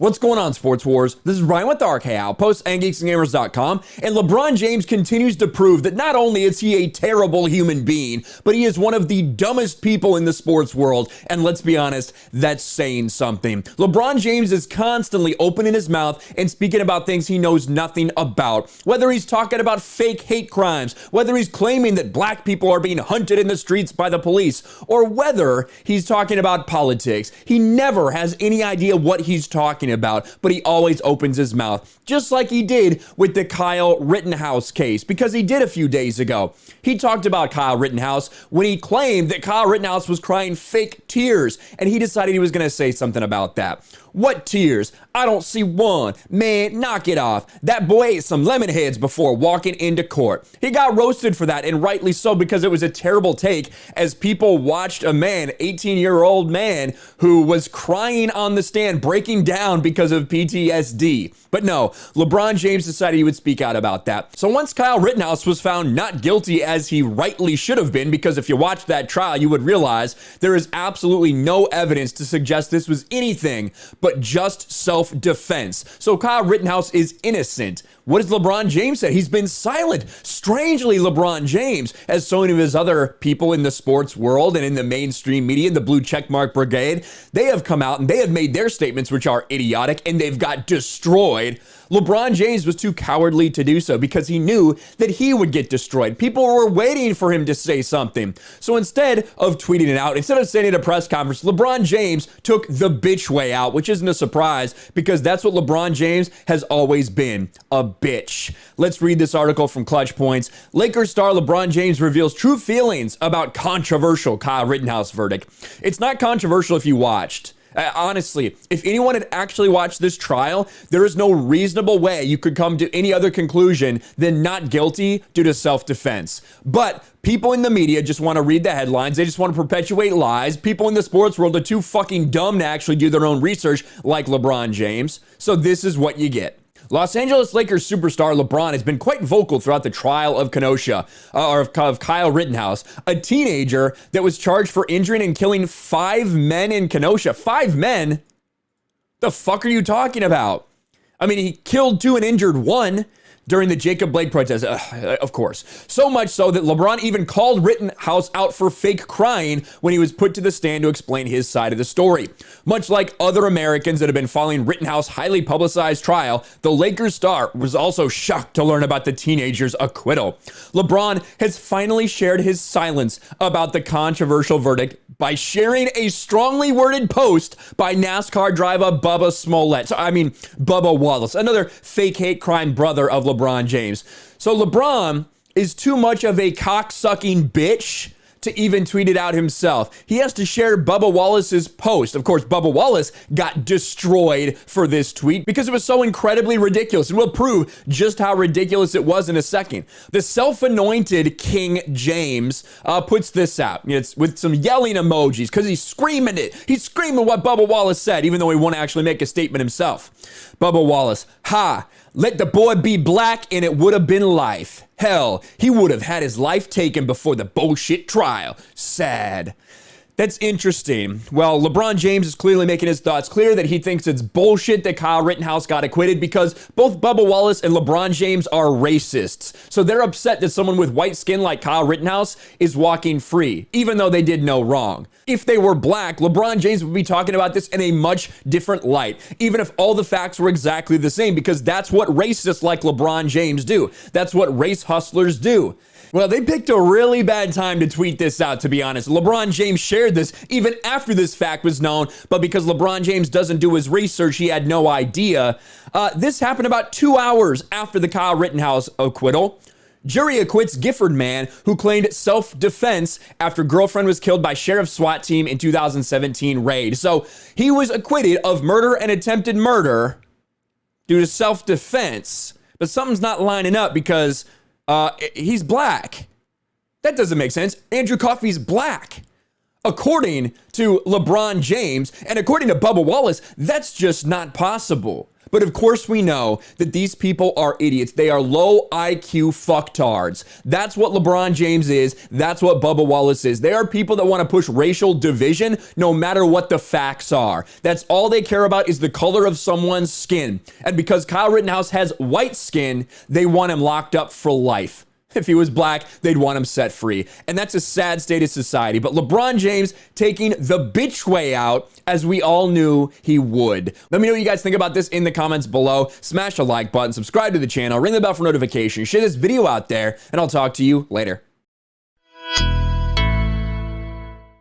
What's going on, Sports Wars? This is Ryan with the RK Outpost and GeeksGamers.com, and LeBron James continues to prove that not only is he a terrible human being, but he is one of the dumbest people in the sports world, and let's be honest, that's saying something. LeBron James is constantly opening his mouth and speaking about things he knows nothing about, whether he's talking about fake hate crimes, whether he's claiming that black people are being hunted in the streets by the police, or whether he's talking about politics. He never has any idea what he's talking about, but he always opens his mouth, just like he did with the Kyle Rittenhouse case, because he did a few days ago. He talked about Kyle Rittenhouse when he claimed that Kyle Rittenhouse was crying fake tears, and he decided he was going to say something about that. What tears? I don't see one. Man, knock it off. That boy ate some lemon heads before walking into court. He got roasted for that, and rightly so, because it was a terrible take as people watched a man, 18-year-old man, who was crying on the stand, breaking down because of PTSD. But no, LeBron James decided he would speak out about that. So once Kyle Rittenhouse was found not guilty, as he rightly should have been, because if you watch that trial, you would realize there is absolutely no evidence to suggest this was anything but just self-defense. So Kyle Rittenhouse is innocent. What does LeBron James say? He's been silent. Strangely, LeBron James, as so many of his other people in the sports world and in the mainstream media, the blue checkmark brigade, they have come out and they have made their statements, which are idiotic, and they've got destroyed. LeBron James was too cowardly to do so because he knew that he would get destroyed. People were waiting for him to say something. So instead of tweeting it out, instead of saying it at a press conference, LeBron James took the bitch way out, which isn't a surprise because that's what LeBron James has always been, a bitch. Let's read this article from Clutch Points. Lakers star LeBron James reveals true feelings about controversial Kyle Rittenhouse verdict. It's not controversial if you watched. Honestly, if anyone had actually watched this trial, there is no reasonable way you could come to any other conclusion than not guilty due to self-defense. But people in the media just want to read the headlines. They just want to perpetuate lies. People in the sports world are too fucking dumb to actually do their own research like LeBron James. So this is what you get. Los Angeles Lakers superstar LeBron has been quite vocal throughout the trial of of Kyle Rittenhouse, a teenager that was charged for injuring and killing 5 men in Kenosha. 5 men? The fuck are you talking about? I mean, he killed 2 and injured 1 during the Jacob Blake protest, of course. So much so that LeBron even called Rittenhouse out for fake crying when he was put to the stand to explain his side of the story. Much like other Americans that have been following Rittenhouse's highly publicized trial, the Lakers star was also shocked to learn about the teenager's acquittal. LeBron has finally shared his silence about the controversial verdict by sharing a strongly worded post by NASCAR driver Bubba Wallace, another fake hate crime brother of LeBron James. So LeBron is too much of a cock-sucking bitch to even tweet it out himself. He has to share Bubba Wallace's post. Of course, Bubba Wallace got destroyed for this tweet because it was so incredibly ridiculous, and we'll prove just how ridiculous it was in a second. The self-anointed King James puts this out. It's with some yelling emojis because he's screaming it. He's screaming what Bubba Wallace said, even though he won't actually make a statement himself. Bubba Wallace, let the boy be black and it would have been life. Hell, he would have had his life taken before the bullshit trial. Sad. That's interesting. Well, LeBron James is clearly making his thoughts clear that he thinks it's bullshit that Kyle Rittenhouse got acquitted because both Bubba Wallace and LeBron James are racists. So they're upset that someone with white skin like Kyle Rittenhouse is walking free, even though they did no wrong. If they were black, LeBron James would be talking about this in a much different light, even if all the facts were exactly the same, because that's what racists like LeBron James do. That's what race hustlers do. Well, they picked a really bad time to tweet this out, to be honest. LeBron James shared this even after this fact was known, but because LeBron James doesn't do his research, he had no idea. This happened about 2 hours after the Kyle Rittenhouse acquittal. Jury acquits Gifford man who claimed self-defense after girlfriend was killed by sheriff's SWAT team in 2017 raid. So he was acquitted of murder and attempted murder due to self-defense, but something's not lining up because he's black. That doesn't make sense. Andrew Coffey's black. According to LeBron James and according to Bubba Wallace, that's just not possible. But of course we know that these people are idiots. They are low IQ fucktards. That's what LeBron James is. That's what Bubba Wallace is. They are people that want to push racial division no matter what the facts are. That's all they care about is the color of someone's skin. And because Kyle Rittenhouse has white skin, they want him locked up for life. If he was black, they'd want him set free. And that's a sad state of society. But LeBron James taking the bitch way out, as we all knew he would. Let me know what you guys think about this in the comments below. Smash the like button, subscribe to the channel, ring the bell for notifications, share this video out there, and I'll talk to you later.